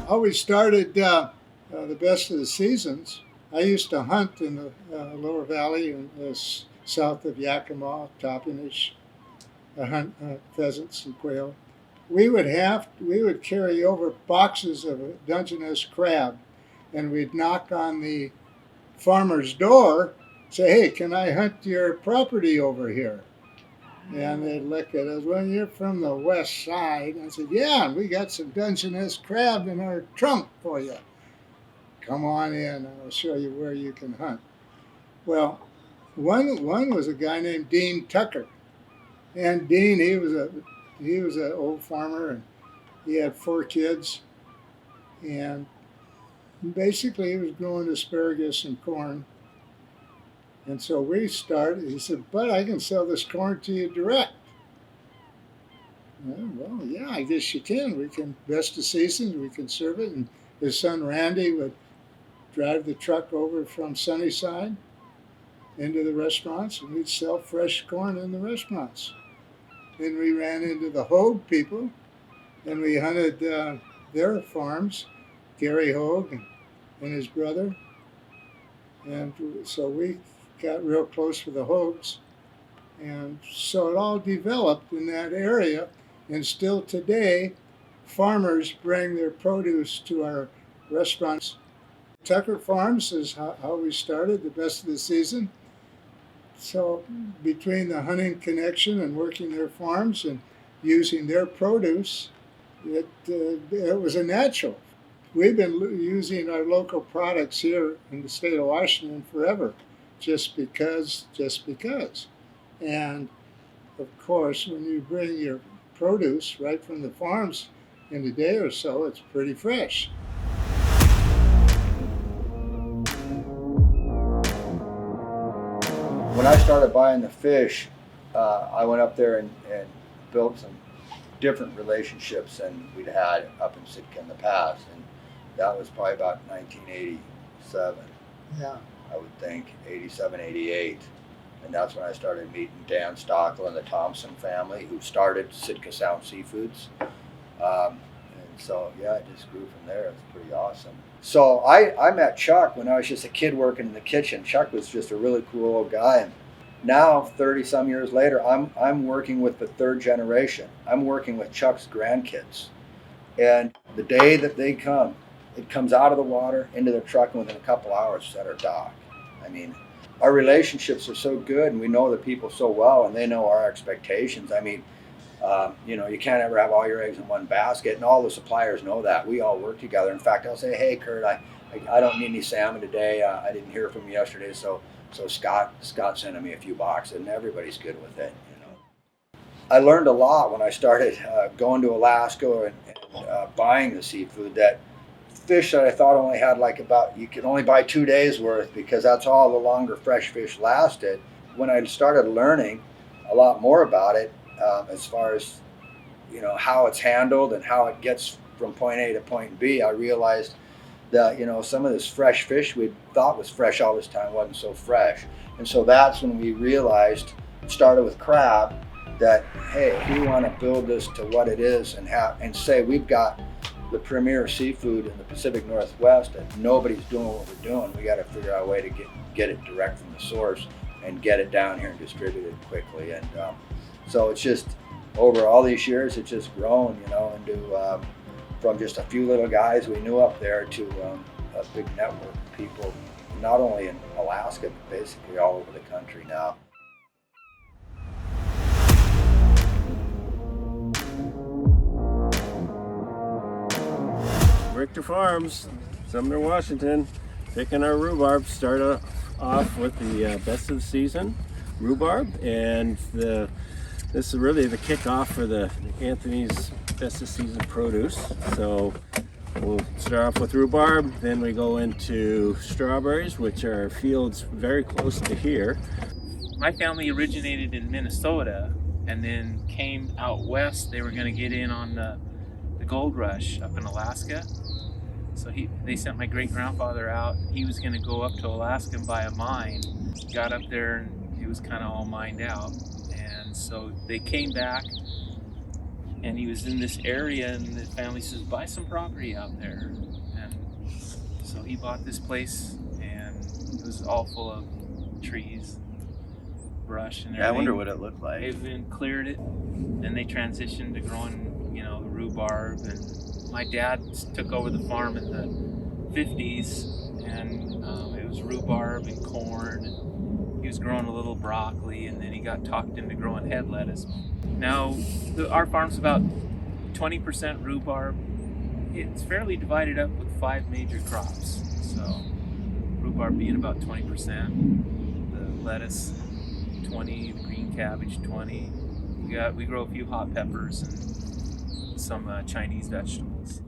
How we started the best of the seasons. I used to hunt in the lower valley and south of Yakima, Toppenish. I hunt pheasants and quail. We would carry over boxes of Dungeness crab, and we'd knock on the farmer's door, say, "Hey, can I hunt your property over here?" And they'd look at us, "Well, you're from the west side." I said, "Yeah, we got some Dungeness crab in our trunk for you. Come on in, and I'll show you where you can hunt." Well, one was a guy named Dean Tucker, and Dean he was an old farmer, and he had 4 kids, and basically he was growing asparagus and corn. And so we started. He said, "But I can sell this corn to you direct." Well, yeah, I guess you can. We can best of seasons. We can serve it. And his son Randy would drive the truck over from Sunnyside into the restaurants, and we'd sell fresh corn in the restaurants. Then we ran into the Hogue people, and we hunted their farms, Gary Hogue and his brother. And so we got real close with the Hogues. And so it all developed in that area. And still today, farmers bring their produce to our restaurants. Tucker Farms is how we started, the best of the season. So between the hunting connection and working their farms and using their produce, it was a natural. We've been using our local products here in the state of Washington forever, just because. And of course, when you bring your produce right from the farms in a day or so, it's pretty fresh. When I started buying the fish, I went up there and built some different relationships than we'd had up in Sitka in the past. And that was probably about 1987. Yeah. I would think, 87, 88. And that's when I started meeting Dan Stockel and the Thompson family, who started Sitka Sound Seafoods. And so, yeah, it just grew from there. It's pretty awesome. So I met Chuck when I was just a kid working in the kitchen. Chuck was just a really cool old guy. And now, 30 some years later, I'm working with the third generation. I'm working with Chuck's grandkids. And the day that they come, it comes out of the water into the truck, and within a couple hours it's at our dock. I mean, our relationships are so good, and we know the people so well, and they know our expectations. I mean, you can't ever have all your eggs in one basket, and all the suppliers know that. We all work together. In fact, I'll say, "Hey, Kurt, I don't need any salmon today. I didn't hear from you yesterday, so Scott sent me a few boxes," and everybody's good with it. I learned a lot when I started going to Alaska and buying the seafood, that fish that I thought only had you could only buy 2 days worth, because that's all the longer fresh fish lasted. When I started learning a lot more about it, as far as how it's handled and how it gets from point A to point B, I realized that some of this fresh fish we thought was fresh all this time wasn't so fresh. And so that's when we realized, started with crab, that hey, if we want to build this to what it is and say we've got the premier seafood in the Pacific Northwest and nobody's doing what we're doing, we got to figure out a way to get it direct from the source and get it down here and distribute it quickly. And so it's just, over all these years, it's just grown, into from just a few little guys we knew up there to a big network of people, not only in Alaska, but basically all over the country now. Richter Farms, Sumner, Washington, picking our rhubarb. Start off with the best of the season rhubarb, and this is really the kickoff for the Anthony's best of season produce. So we'll start off with rhubarb, then we go into strawberries, which are fields very close to here. My family originated in Minnesota and then came out west. They were going to get in on the gold rush up in Alaska. So they sent my great-grandfather out. He was going to go up to Alaska and buy a mine. Got up there and it was kind of all mined out. And so they came back And he was in this area, and the family says, buy some property out there. And so he bought this place, and it was all full of trees, brush, and everything. Yeah, I wonder what it looked like. They've been cleared it, and they transitioned to growing, you know, rhubarb. And my dad took over the farm in the 50s, and it was rhubarb and corn. And he was growing a little broccoli, and then he got talked into growing head lettuce. Now, our farm's about 20% rhubarb. It's fairly divided up with 5 major crops. So, rhubarb being about 20%, the lettuce 20, the green cabbage 20. We grow a few hot peppers and some Chinese vegetables.